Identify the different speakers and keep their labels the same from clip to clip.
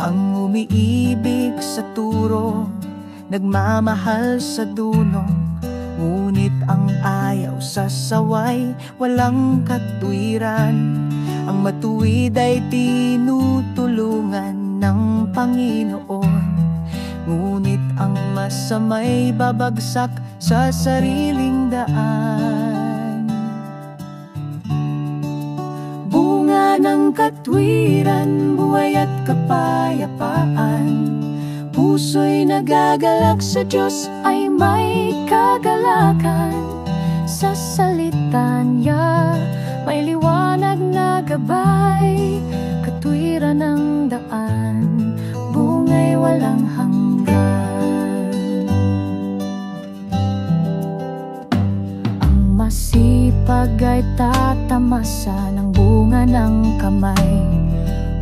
Speaker 1: Ang umiibig sa turo, nagmamahal sa dunong, ngunit ang ayaw sa saway, walang katwiran. Ang matuwid ay tinutulungan ng Panginoon, ngunit ang masama'y babagsak sa sariling daan. Bunga ng katwiran, buhay at kapayapaan, puso'y nagagalak sa Diyos ay may kagalakan. Sa salita niya may liwanag na gabay, katwiran ng daan, bunga'y walang hanggan. Ang masipag ay tatamasa ng bunga ng kamay,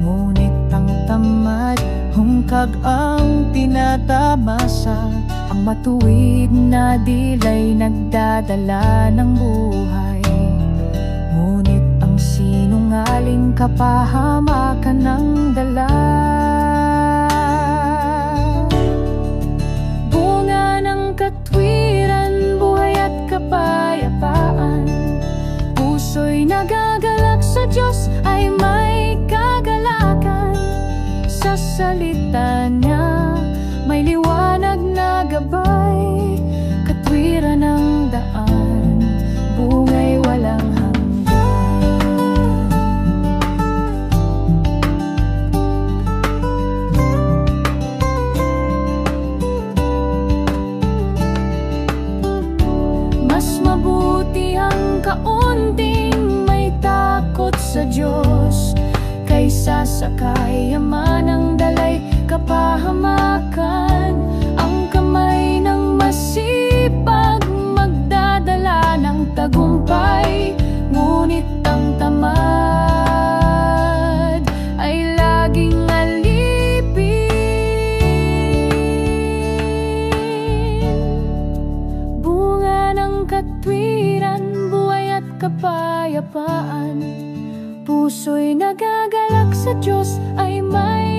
Speaker 1: ngunit ang tamad hungkag ang tinatamasa. Ang matuwid na dilay nagdadala ng buhay, ngunit ang sinungaling kapahamakan ng dala. Bunga ng katwiran, buhay at kapayapaan, puso'y nagagalak sa Diyos ay may kagalakan. Sa salita niya may liwanag na gabay, katwiran ng daan, bunga'y walang hanggan. Mas mabuti ang kaunting may takot sa Diyos, kaysa sa kayamanang dalay kapahamakan. Ang kamay ng masipag magdadala ng tagumpay, ngunit ang tamad ay laging alipin. Bunga ng katwiran, buhay at kapayapaan, puso'y nagagalak sa Diyos ay may